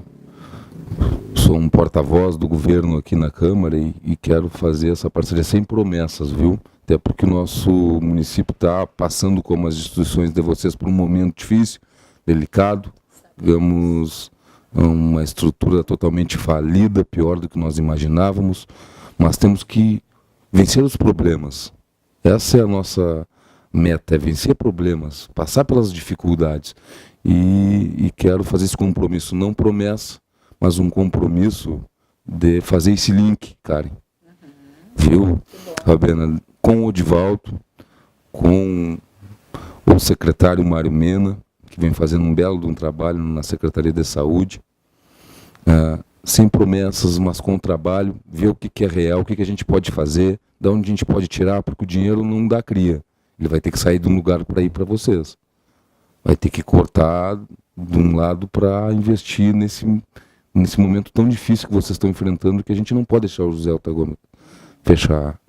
Speaker 4: um porta-voz do governo aqui na Câmara e quero fazer essa parceria sem promessas, viu? Até porque o nosso município está passando, como as instituições de vocês, por um momento difícil, delicado. Tivemos uma estrutura totalmente falida, pior do que nós imaginávamos, mas temos que vencer os problemas. Essa é a nossa meta, é vencer problemas, passar pelas dificuldades. E quero fazer esse compromisso, não promessa, mas um compromisso de fazer esse link, Karen. Viu, Fabiana? Com o Odivaldo, com o secretário Mário Mena, que vem fazendo um belo trabalho na Secretaria de Saúde, sem promessas, mas com trabalho, ver o que é real, o que a gente pode fazer, de onde a gente pode tirar, porque o dinheiro não dá cria. Ele vai ter que sair de um lugar para ir para vocês. Vai ter que cortar de um lado para investir nesse momento tão difícil que vocês estão enfrentando, que a gente não pode deixar o José Altagômetro fechar.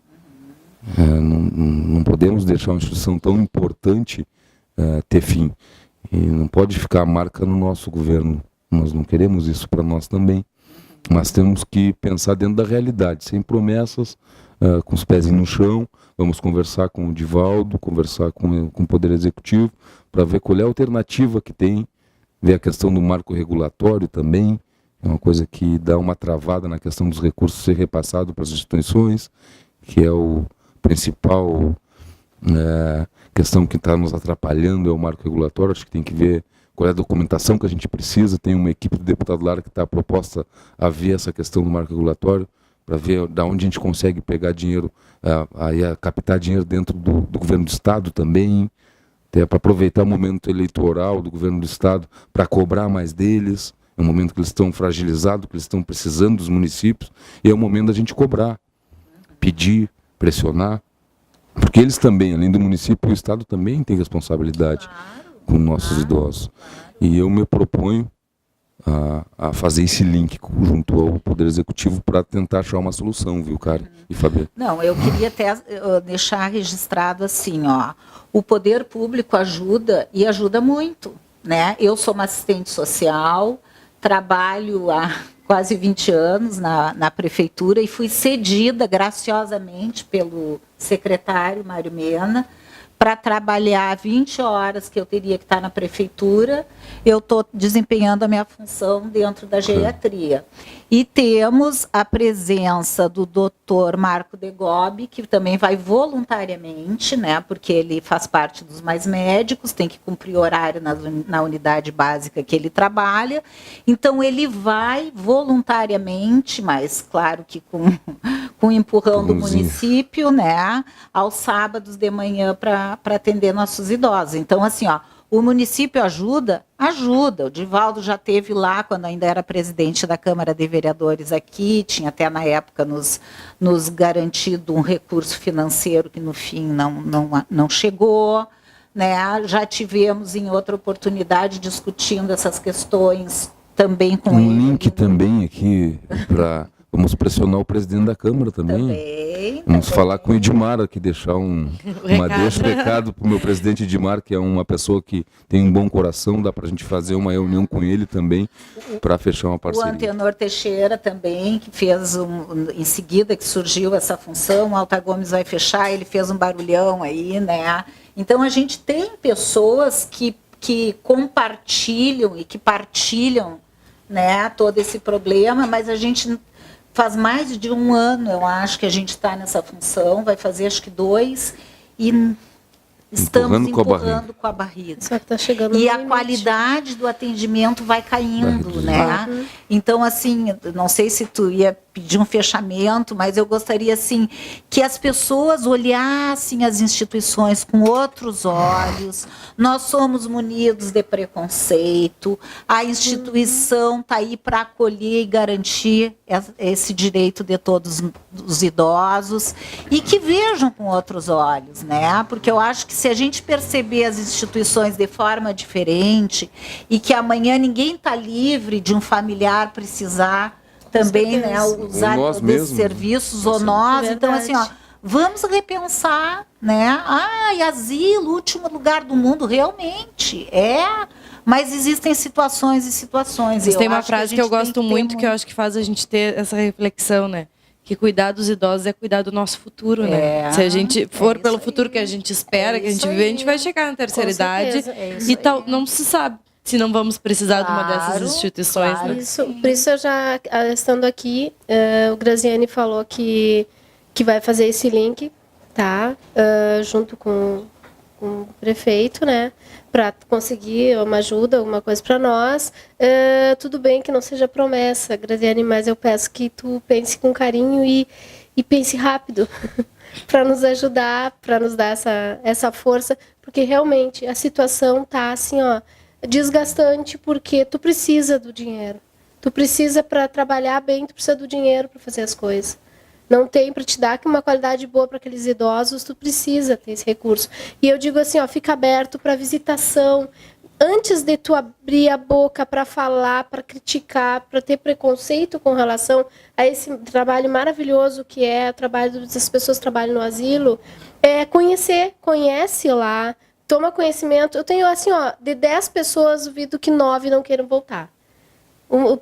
Speaker 4: Não podemos deixar uma instituição tão importante ter fim. E não pode ficar a marca no nosso governo. Nós não queremos isso para nós também. Mas temos que pensar dentro da realidade, sem promessas, com os pés no chão. Vamos conversar com o Divaldo, conversar com o Poder Executivo, para ver qual é a alternativa que tem, ver a questão do marco regulatório também, é uma coisa que dá uma travada na questão dos recursos ser repassado para as instituições, que é o principal questão que está nos atrapalhando, é o marco regulatório. Acho que tem que ver qual é a documentação que a gente precisa. Tem uma equipe do deputado Lara que está proposta a ver essa questão do marco regulatório, para ver da onde a gente consegue pegar dinheiro, a captar dinheiro dentro do governo do Estado também, até para aproveitar o momento eleitoral do governo do Estado para cobrar mais deles. É um momento que eles estão fragilizados, que eles estão precisando dos municípios, e é o momento da gente cobrar, pedir pressionar, porque eles também, além do município, o Estado também tem responsabilidade com nossos idosos. E eu me proponho a fazer esse link junto ao Poder Executivo para tentar achar uma solução, viu, Karen e Fabiana?
Speaker 2: Não, eu queria até deixar registrado assim, ó, o poder público ajuda e ajuda muito, né? Eu sou uma assistente social, trabalho há quase 20 anos na prefeitura e fui cedida graciosamente pelo secretário Mário Mena para trabalhar 20 horas que eu teria que estar na prefeitura, eu estou desempenhando a minha função dentro da geriatria. E temos a presença do doutor Marco Degobi, que também vai voluntariamente, né, porque ele faz parte dos mais médicos, tem que cumprir horário na unidade básica que ele trabalha, então ele vai voluntariamente, mas claro que com o empurrão do município, né, aos sábados de manhã para atender nossos idosos. Então, assim, ó, o município ajuda. O Divaldo já teve lá, quando ainda era presidente da Câmara de Vereadores aqui, tinha até na época nos garantido um recurso financeiro que no fim não chegou, né? Já tivemos em outra oportunidade discutindo essas questões também com ele.
Speaker 4: Um link também aqui para... Vamos pressionar o presidente da Câmara também. Vamos falar com o Edmar aqui, deixar um recado para o meu presidente Edmar, que é uma pessoa que tem um bom coração, dá para a gente fazer uma reunião com ele também para fechar uma parceria.
Speaker 2: O Antenor Teixeira também, que fez em seguida que surgiu essa função, o Alta Gomes vai fechar, ele fez um barulhão aí, né? Então a gente tem pessoas que compartilham e que partilham, né, todo esse problema, mas a gente faz mais de um ano, eu acho, que a gente está nessa função, vai fazer acho que 2, e estamos empurrando com a barriga.
Speaker 3: Só que tá chegando
Speaker 2: e
Speaker 3: no
Speaker 2: a
Speaker 3: limite.
Speaker 2: Qualidade do atendimento vai caindo, né? Então, assim, não sei se tu ia pedir um fechamento, mas eu gostaria, assim, que as pessoas olhassem as instituições com outros olhos. Nós somos munidos de preconceito, a instituição está aí para acolher e garantir esse direito de todos os idosos e que vejam com outros olhos, né? Porque eu acho que se a gente perceber as instituições de forma diferente e que amanhã ninguém está livre de um familiar precisar também, né, usar desses serviços, ou nós, então assim, ó, vamos repensar, né? E asilo, último lugar do mundo, realmente, mas existem situações e situações.
Speaker 1: Tem uma frase que eu gosto muito, que eu acho que faz a gente ter essa reflexão, né? Que cuidar dos idosos é cuidar do nosso futuro, né? Se a gente for pelo futuro que a gente espera, que a gente vive, a gente vai chegar na terceira idade e tal, não se sabe se não vamos precisar de uma dessas instituições. Né?
Speaker 3: Por isso eu já, estando aqui, o Graziani falou que vai fazer esse link, tá? Junto com o prefeito, né? Para conseguir uma ajuda, alguma coisa para nós. Tudo bem que não seja promessa, Graziani, mas eu peço que tu pense com carinho e pense rápido para nos ajudar, para nos dar essa força, porque realmente a situação tá assim, ó, desgastante, porque tu precisa do dinheiro. Tu precisa, para trabalhar bem, tu precisa do dinheiro para fazer as coisas. Não tem para te dar uma qualidade boa para aqueles idosos, tu precisa ter esse recurso. E eu digo assim, ó, fica aberto para visitação. Antes de tu abrir a boca para falar, para criticar, para ter preconceito com relação a esse trabalho maravilhoso que é o trabalho das pessoas que trabalham no asilo, conhece lá, toma conhecimento. Eu tenho assim, ó, de 10 pessoas, duvido que 9 não queiram voltar.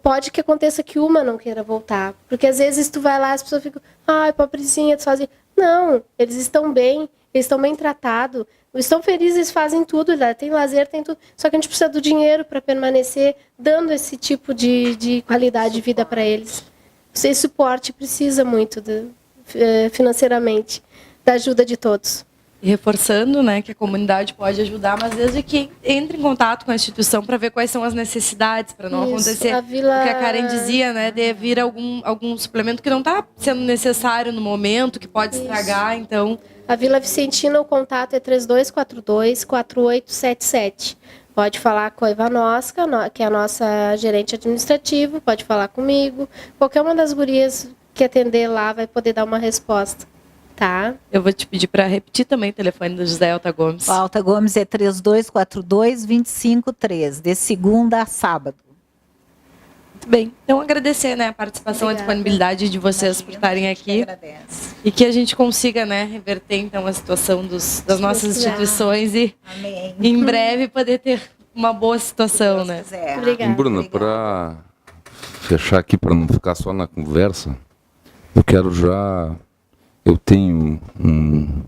Speaker 3: Pode que aconteça que uma não queira voltar, porque às vezes tu vai lá e as pessoas ficam, ai, pobrezinha, tu sozinha. Não, eles estão bem tratados, estão felizes, eles fazem tudo, tem lazer, tem tudo, só que a gente precisa do dinheiro para permanecer dando esse tipo de qualidade de vida para eles. Esse suporte precisa muito financeiramente da ajuda de todos.
Speaker 1: E reforçando, né, que a comunidade pode ajudar, mas desde que entre em contato com a instituição para ver quais são as necessidades, para não acontecer o que a Karen dizia, né, de vir algum suplemento que não está sendo necessário no momento, que pode estragar, então...
Speaker 3: A Vila Vicentina, o contato é 3242-4877. Pode falar com a Ivanosca, que é a nossa gerente administrativa, pode falar comigo. Qualquer uma das gurias que atender lá vai poder dar uma resposta. tá?
Speaker 1: Eu vou te pedir para repetir também o telefone do José Elta Gomes.
Speaker 2: O Elta Gomes é 3242-2513, de segunda a sábado.
Speaker 1: Muito bem. Então, agradecer, né, a participação,
Speaker 3: Obrigada.
Speaker 1: a disponibilidade de vocês por estarem aqui.
Speaker 2: Agradece.
Speaker 1: E que a gente consiga, né, reverter, então, a situação das nossas
Speaker 3: quiser.
Speaker 1: instituições e,
Speaker 2: Amém.
Speaker 1: em breve, poder ter uma boa situação, né?
Speaker 2: Quiser.
Speaker 3: Obrigada.
Speaker 4: E, Bruna, para fechar aqui, para não ficar só na conversa, eu tenho um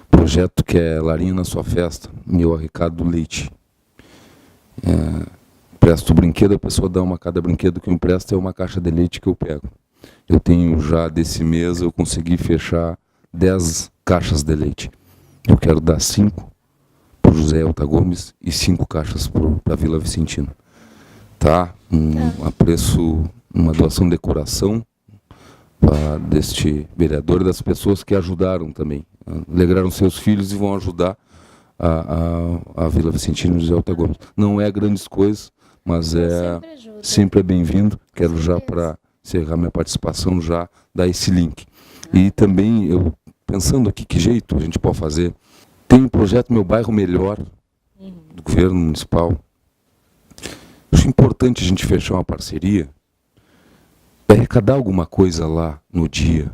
Speaker 4: projeto que é Larinha na Sua Festa, meu arrecado leite. Presto o brinquedo, a pessoa dá cada brinquedo que eu empresto é uma caixa de leite que eu pego. Eu tenho já, desse mês, eu consegui fechar 10 caixas de leite. Eu quero dar 5 para o José Elta Gomes e 5 caixas para a Vila Vicentina. Tá? A preço, uma doação de coração deste vereador e das pessoas que ajudaram também. Alegraram seus filhos e vão ajudar a Vila Vicentina e José Elta Gomes. Não é grandes coisas, mas
Speaker 3: Sempre ajuda.
Speaker 4: sempre é bem-vindo. Quero já, para encerrar minha participação, já dar esse link. E também, eu pensando aqui que jeito a gente pode fazer, tem um projeto Meu Bairro Melhor, do governo municipal. Acho importante a gente fechar uma parceria, arrecadar alguma coisa lá no dia.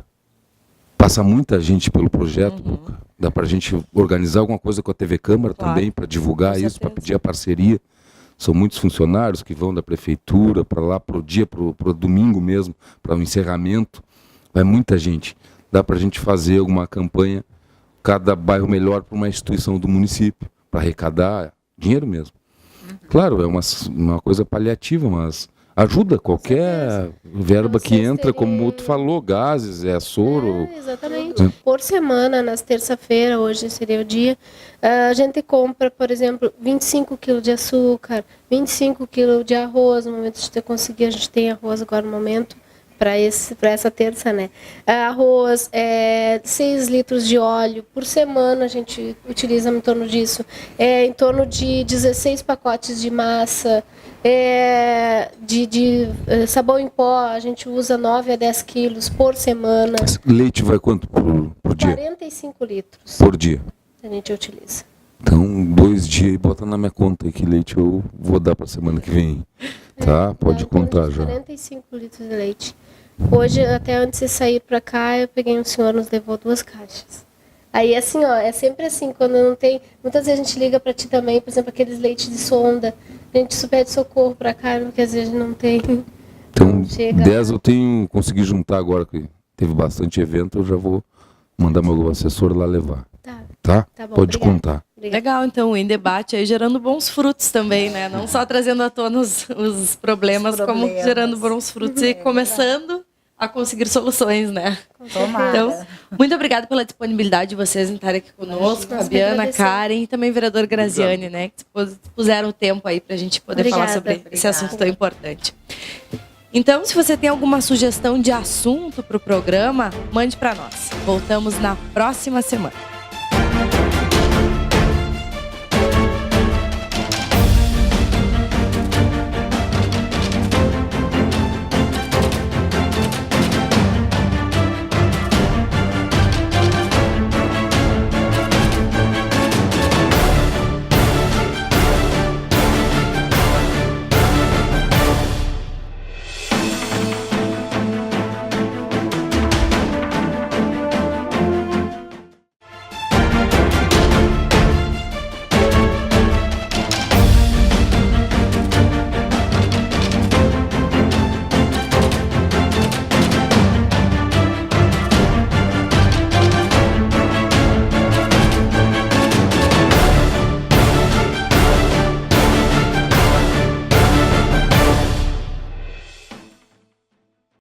Speaker 4: Passa muita gente pelo projeto, dá para a gente organizar alguma coisa com a TV Câmara também, para divulgar
Speaker 1: Com
Speaker 4: isso, para
Speaker 1: certeza.
Speaker 4: pedir a parceria. São muitos funcionários que vão da prefeitura para lá pro dia, pro domingo mesmo, para o encerramento. Vai muita gente. Dá para a gente fazer alguma campanha, cada bairro melhor para uma instituição do município, para arrecadar dinheiro mesmo. Claro, é uma coisa paliativa, mas ajuda qualquer verba que
Speaker 3: Vocês
Speaker 4: entra, como o
Speaker 3: terem-
Speaker 4: outro falou, gases, soro.
Speaker 3: Exatamente. Por semana, nas terça-feira, hoje seria o dia, a gente compra, por exemplo, 25 quilos de açúcar, 25 quilos de arroz. No momento de conseguir, a gente tem arroz agora no momento, para essa terça, né? Arroz, 6 litros de óleo. Por semana, a gente utiliza em torno disso. Em torno de 16 pacotes de massa. De sabão em pó, a gente usa 9 a 10 quilos por semana.
Speaker 4: Leite vai quanto por dia?
Speaker 3: 45 litros
Speaker 4: Por dia.
Speaker 3: a gente utiliza.
Speaker 4: Então, 2 dias e bota na minha conta aí que leite eu vou dar para semana que vem. Tá? Pode
Speaker 3: Dá em torno
Speaker 4: contar
Speaker 3: de
Speaker 4: já.
Speaker 3: 45 litros de leite. Hoje, até antes de sair para cá, eu peguei um senhor, nos levou 2 caixas. Aí, assim, ó, é sempre assim, quando não tem... Muitas vezes a gente liga para ti também, por exemplo, aqueles leites de sonda. A gente pede socorro para cá, porque às vezes não tem.
Speaker 4: Então,
Speaker 3: Chega.
Speaker 4: 10 eu consegui juntar agora, que teve bastante evento, eu já vou mandar meu assessor lá levar. Tá?
Speaker 3: Tá bom,
Speaker 4: Pode
Speaker 3: obrigada.
Speaker 4: contar.
Speaker 3: Obrigada.
Speaker 1: Legal, então, o Em Debate aí gerando bons frutos também, né? Não só trazendo à tona os problemas, como gerando bons frutos e começando a conseguir soluções, né?
Speaker 2: Tomara.
Speaker 1: Então, muito obrigada pela disponibilidade de vocês em estarem aqui conosco,
Speaker 3: Nós
Speaker 1: Fabiana,
Speaker 3: agradecemos.
Speaker 1: Karen e também o vereador Graziani, né? Que puseram o tempo aí para a gente poder falar
Speaker 3: Obrigada.
Speaker 1: sobre esse assunto tão importante. Então, se você tem alguma sugestão de assunto para o programa, mande para nós. Voltamos na próxima semana.